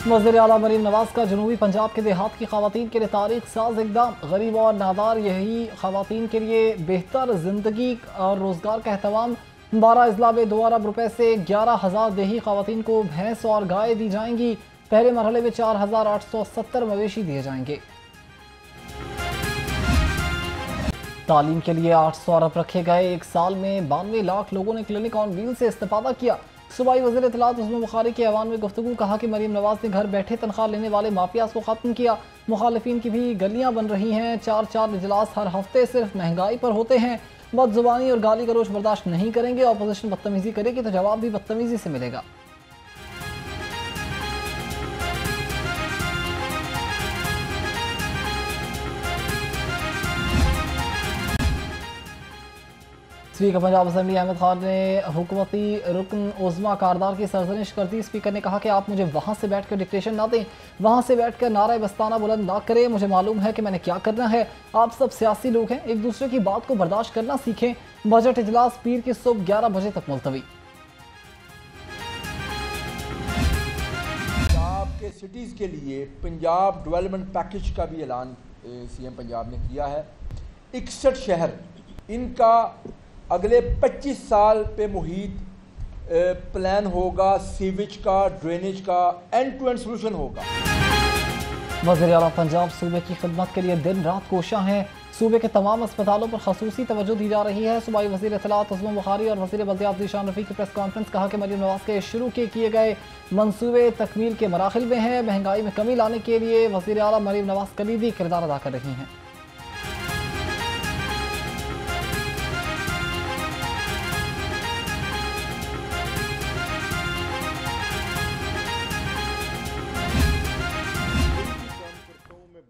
वज़ीर आला मरीम नवाज का जनूबी पंजाब के देहात की ख़वातीन के लिए तारीख साज इक़दाम। गरीब और नादार यही ख़वातीन के लिए बेहतर ज़िंदगी और रोज़गार का एहतमाम। 12 अजला में 2 अरब रुपए से 11,000 देही ख़वातीन को भैंस और गाय दी जाएंगी। पहले मरहले में 4,870 मवेशी दिए जाएंगे। तालीम के लिए 800 अरब रखे गए। एक साल में 92 लाख लोगों ने क्लिनिक ऑन व्हील से इस्तेफादा किया। सूबाई वज़ीर इत्तलात उस्मान बुखारी के ऐवान में गुफ्तगू, कहा कि मरीम नवाज ने घर बैठे तनख्वाह लेने वाले माफियाज को ख़त्म किया। मुखालिफिन की भी गलियां बन रही हैं। 4 इजलास हर हफ्ते सिर्फ महंगाई पर होते हैं। बदजुबानी और गाली गलोच बर्दाश्त नहीं करेंगे। अपोजिशन बदतमीजी करेगी तो जवाब भी बदतमीजी से मिलेगा। स्पीकर पंजाब असम्बली अहमद खान ने हुकूमती रुकन उज़्मा कारदार की सरजनिश कर दी। स्पीकर ने कहा कि आप मुझे वहाँ से बैठकर डिक्टेशन ना दें, वहाँ से बैठकर नारा बस्ताना बुलंद ना करें। मुझे मालूम है कि मैंने क्या करना है। आप सब सियासी लोग हैं, एक दूसरे की बात को बर्दाश्त करना सीखें। बजट इजलास पीर की सुबह 11 बजे तक मुलतवी। पंजाब के सिटीज़ के लिए पंजाब डेवलपमेंट पैकेज का भी ऐलान सीएम पंजाब ने किया है। 61 शहर इनका अगले 25 साल पे मुहित प्लान होगा, सीवेज का, ड्रेनेज का, एंड टू एंड सोल्यूशन होगा। वज़ीर आला पंजाब सूबे की खिदमत के लिए दिन रात कोशां हैं। सूबे के तमाम अस्पतालों पर खसूसी तवज्जो दी जा रही है। सूबाई वज़ीर इत्तलात उस्मान बुखारी और वज़ीर बल्दियात ज़ीशान रफ़ी की प्रेस कॉन्फ्रेंस, कहा कि मरीम नवाज के शुरू किए गए मनसूबे तकमील के मराहिल में हैं। महंगाई में कमी लाने के लिए वज़ीर आला मरीम नवाज कलीदी किरदार अदा कर रही हैं।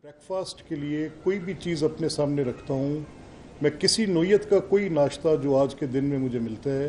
ब्रेकफास्ट के लिए कोई भी चीज़ अपने सामने रखता हूँ, मैं किसी नोयत का कोई नाश्ता जो आज के दिन में मुझे मिलता है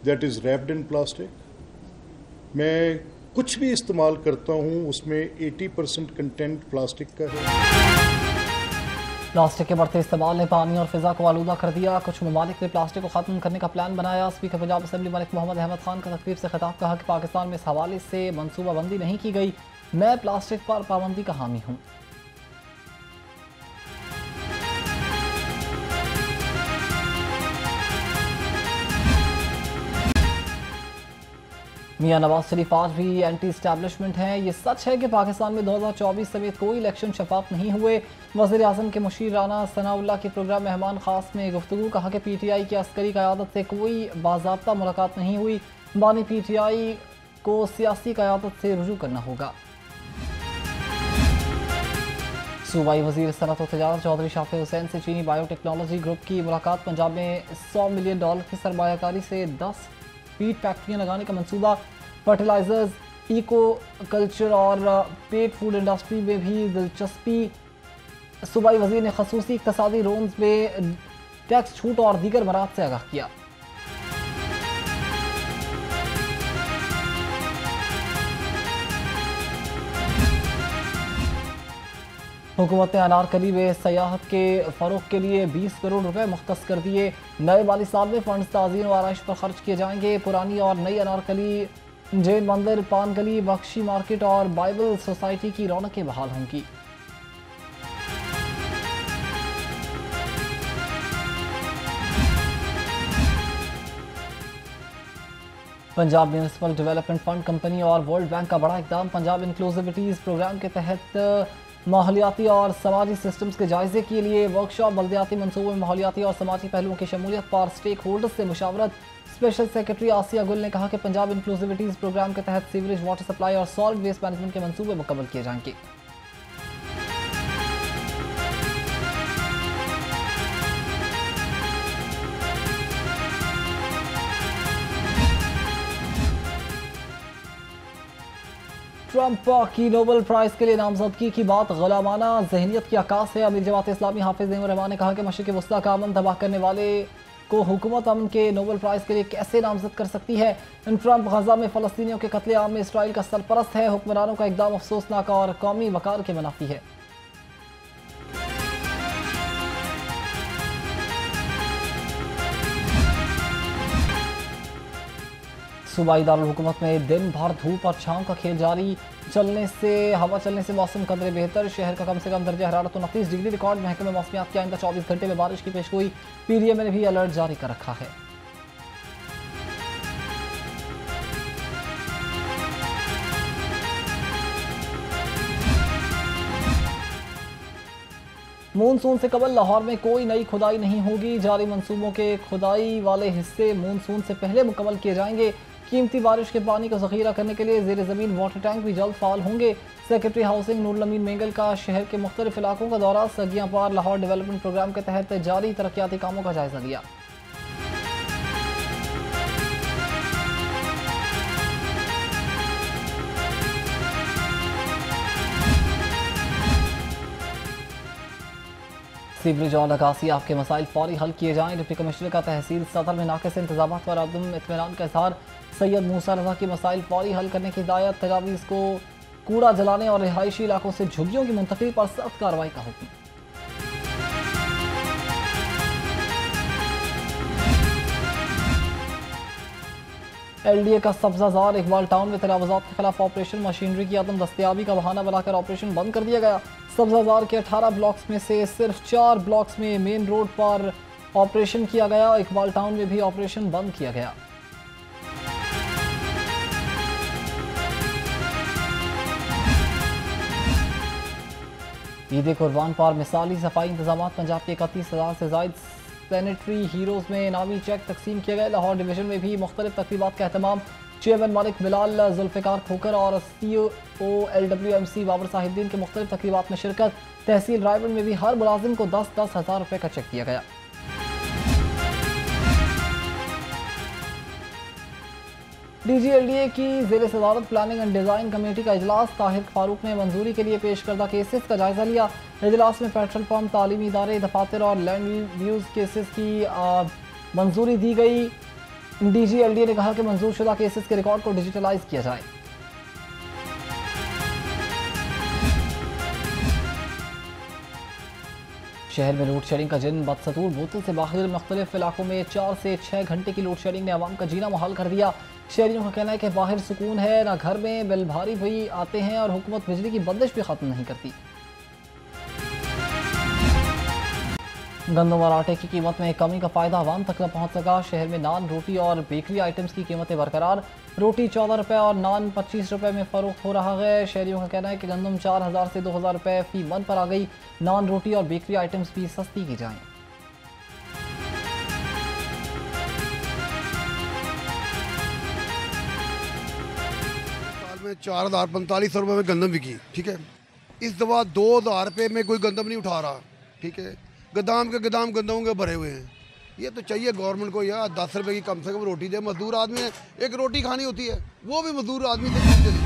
that is wrapped in plastic. मैं कुछ भी इस्तेमाल करता हूँ उसमें 80% कंटेंट प्लास्टिक का है। प्लास्टिक के बढ़ते इस्तेमाल ने पानी और फिजा को आलूदा कर दिया। कुछ ममालिक ने प्लास्टिक को खत्म करने का प्लान बनाया। स्पीकर पंजाब असम्बली मलिक मोहम्मद अहमद खान का तकरीब से खिताब, कहा कि पाकिस्तान में इस हवाले से मनसूबाबंदी नहीं की गई। मैं प्लास्टिक पर पाबंदी का हामी हूँ। मियां नवाज शरीफ आज भी एंटी स्टैब्लिशमेंट हैं। ये सच है कि पाकिस्तान में 2024 समेत कोई इलेक्शन शफाफ नहीं हुए। वज़ीर आज़म के मुशीर राना सनाउल्लाह के प्रोग्राम मेहमान खास में गुफ्तगू, कहा कि PTI की अस्करी क़यादत से कोई बाज़ाब्ता मुलाकात नहीं हुई। बानी PTI को सियासी क़यादत से रुजू करना होगा। सूबाई वज़ीर सनअत और तिजारत चौधरी शाफिर हुसैन से चीनी बायोटेक्नोलॉजी ग्रुप की मुलाकात। पंजाब में $100 मिलियन की सरमायाकारी से 10 फीड फैक्ट्रियाँ लगाने का मंसूबा। फर्टिलाइजर्स, इको कल्चर और पेट फूड इंडस्ट्री में भी दिलचस्पी। सूबाई वज़ीर ने खसूसी इक़्तिसादी लोन्स में टैक्स छूट और दीगर मराहत से आगाह किया। हुकूमत ने अनारकली में सयाहत के फ़रोग़ के लिए 20 करोड़ रुपए मुख्तस कर दिए। नए माली साल में फंड्स ताज़ीन और आराइश पर खर्च किए जाएंगे। पुरानी और नई अनारकली, जैन मंदिर, पान गली, बख्शी मार्केट और बाइबल सोसाइटी की रौनकें बहाल होंगी। Punjab municipal development fund company और वर्ल्ड बैंक का बड़ा इक़दाम। पंजाब इंक्लूसिविटीज़ प्रोग्राम के तहत माहौलियाती और समाजी सिस्टम्स के जायजे के लिए वर्कशॉप। बल्दियाती मनसूबों में माहौलियाती और समाजी पहलुओं की शमूलियत पर स्टेक होल्डर्स से मुशावरत। स्पेशल सेक्रेटरी आसिया गुल ने कहा कि पंजाब इंक्लूसिविटीज़ प्रोग्राम के तहत सीवरेज, वाटर सप्लाई और सॉल्ट वेस्ट मैनेजमेंट के मनसूबे मुकम्मल किए जाएंगे। ट्रंप की नोबेल प्राइज के लिए नामजदगी की बात गुलामाना जहनियत की अक्कास है। अमीर जमात इस्लामी हाफिज नईमुर रहमान ने कहा कि मशरिक़ वस्ता का अमन तबाह करने वाले को हुकूमत अमन के नोबेल प्राइज के लिए कैसे नामजद कर सकती है। ट्रंप गजा में फ़लस्तीनियों के कत्लेआम में इसराइल का सरपरस्त है। हुक्मरानों का इक़दाम अफसोसनाक और कौमी वक़ार के मुनाफी है। सूबाई दारुल हुकूमत में दिन भर धूप और छांव का खेल जारी। हवा चलने से मौसम कदरे बेहतर। शहर का कम से कम दर्जा हरारत 29 डिग्री रिकॉर्ड। महकमे मौसमियात के आइंदा 24 घंटे में बारिश की पेशगोई। पीडीएम ने भी अलर्ट जारी कर रखा है। मानसून से कबल लाहौर में कोई नई खुदाई नहीं होगी। जारी मंसूबों के खुदाई वाले हिस्से मानसून से पहले मुकम्मल किए जाएंगे। कीमती बारिश के पानी का जखीरा करने के लिए ज़ेर ज़मीन वाटर टैंक भी जल्द फाल होंगे। सेक्रेटरी हाउसिंग नूरुल अमीन मेंगल का शहर के मुख्तलिफ इलाकों का दौरा। सगियां पार लाहौर डेवलपमेंट प्रोग्राम के तहत जारी तरक्याती कामों का जायजा लिया। सीवरेज और निकासी आपके मसाइल फौरी हल किए जाएं। डिप्टी कमिश्नर का तहसील सदर में नाक़िस इंतजामात पर अदम इत्मीनान का इजहार। सैयद मूसा रजा की मसाइल फौरी हल करने की हिदायत। तजावीज़ को कूड़ा जलाने और रिहायशी इलाकों से झुग्गियों की मुंतकिली पर सख्त कार्रवाई का हुक्म। LDA का सब्जाजार इकबाल टाउन में तजावुज़ात के खिलाफ ऑपरेशन। मशीनरी की अदम दस्तियाबी का बहाना बनाकर ऑपरेशन बंद कर दिया गया। सब्जाजार के 18 ब्लॉक्स में से सिर्फ 4 ब्लॉक्स में मेन रोड पर ऑपरेशन किया गया। इकबाल टाउन में भी ऑपरेशन बंद किया गया। ईद कुर्बान पर मिसाली सफाई इंतजाम। पंजाब के 31,000 से ज़ायद सैनिटरी हीरोज़ में इनामी चेक तकसीम किए गए। लाहौर डिवीजन में भी मुख्तलिफ तकरीबात का अहतमाम। चेयरमैन मालिक बिलाल, जुल्फ़िकार खोकर और CEO LWMC बाबर साहिबदीन के मुख्तलिफ तकरीबात में शिरकत। तहसील रायबंद में भी हर मुलाजिम को 10-10 हज़ार रुपये का चेक दिया गया। DG LDA की ज़ेर सदारत प्लानिंग एंड डिज़ाइन कमेटी का इजलास। ताहिर फारूक ने मंजूरी के लिए पेश करदा केसेस का जायजा लिया। इजलास में पेट्रोल पंप, तालीमी इदारे, दफातर और लैंड यूज़ केसेस की मंजूरी दी गई। DG LDA ने कहा कि मंजूर शुदा केसेस के रिकॉर्ड को डिजिटलाइज किया जाए। शहर में लोड शेडिंग का जिन बदस्तूर। बोतल से बाहर मुख्तलिफ इलाकों में 4 से 6 घंटे की लोड शेडिंग ने आवाम का जीना मुहाल कर दिया। शहरियों का कहना है कि बाहर सुकून है, ना घर में बिल भारी भी आते हैं और हुकूमत बिजली की बंदिश भी खत्म नहीं करती। गंदम और आटे की कीमत में कमी का फायदा आवाम तक न पहुंच सका। शहर में नान, रोटी और बेकरी आइटम्स की कीमतें बरकरार। रोटी 14 रुपये और नान 25 रुपये में फ़रोख्त हो रहा है। शहरियों का कहना है कि गंदम 4,000 से 2,000 रुपये फी मन पर आ गई। नान, रोटी और बेकरी आइटम्स भी सस्ती की जाएँ। साल में 4,045 रुपये में गंदम बिकी, ठीक है। इस दफ़ा 2,000 रुपये में कोई गंदम नहीं उठा रहा, ठीक है। गोदाम के गोदाम गंदमों के भरे हुए हैं। ये तो चाहिए गवर्नमेंट को यार 10 रुपये की कम से कम रोटी दे। मजदूर आदमी है, एक रोटी खानी होती है, वो भी मजदूर आदमी से कम चली।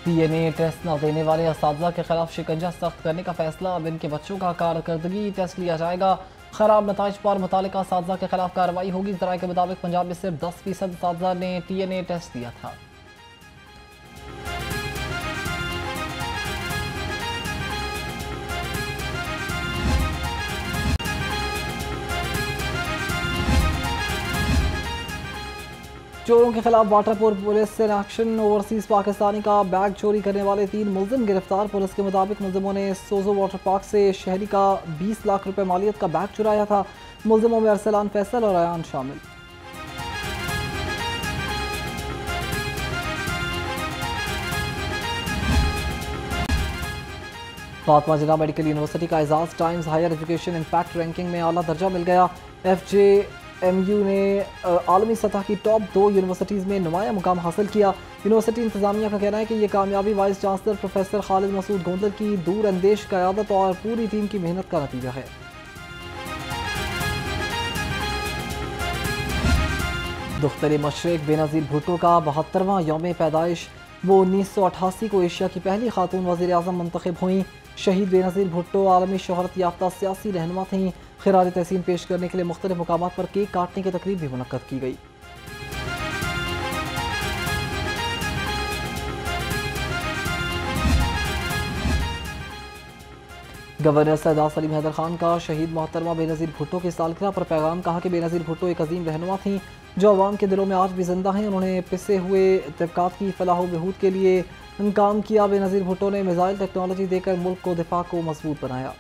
PNA टेस्ट न देने वाले असातिज़ा के खिलाफ शिकंजा सख्त करने का फैसला। अब इनके बच्चों का कारकर्दगी टेस्ट लिया जाएगा। खराब नताइज पर मुतालिका असातिज़ा के खिलाफ कार्रवाई होगी। ज़राए के मुताबिक पंजाब में सिर्फ 10% असातिज़ा ने TNA टेस्ट दिया था। चोरों के खिलाफ वाटरपुर पुलिस से एक्शन। ओवरसीज पाकिस्तानी का बैग चोरी करने वाले 3 मुलजिम गिरफ्तार। पुलिस के मुताबिक मुलजिमों ने सोजो वाटर पार्क से शहरी का 20 लाख रुपए मालियत का बैग चुराया था। मुलजिमों में अरसलान फैसल और अयान शामिल। फातिमा जिन्ना मेडिकल यूनिवर्सिटी का एजाज Times Higher Education Impact ranking में आला दर्जा मिल गया। FJMU ने आलमी सतह की टॉप 2 यूनिवर्सिटीज़ में नुमाया मुकाम हासिल किया। यूनिवर्सिटी इंतजामिया का कहना है कि यह कामयाबी vice chancellor professor Khalid Masood Gondal की दूर अंदेश क़यादत और पूरी टीम की मेहनत का नतीजा है। दुख्तर मशरिक बेनज़ीर भुट्टो का 72वां यौम पैदाइश। वो 1988 को एशिया की पहली खातून वज़ीर आज़म मुंतखब हुई। शहीद बेनज़ीर भुट्टो आलमी शोहरत याफ्ता सियासी रहनुमा थीं। खिराज तहसीन पेश करने के लिए मुख्तलिफ मुकामात पर केक काटने की तकरीब भी मुनक्कद की गई। गवर्नर सरदार सलीम हैदर खान का शहीद मोहतरमा बेनज़ीर भुट्टो की सालगिरह पर पैगाम। कहा कि बेनज़ीर भुट्टो एक अजीम रहनुमा थी जो अवाम के दिलों में आज भी जिंदा हैं। उन्होंने पिसे हुए तबकात की फलाह व बहूद के लिए काम किया। बेनज़ीर भुट्टो ने मिसाइल टेक्नोलॉजी देकर मुल्क को दिफा को मजबूत बनाया।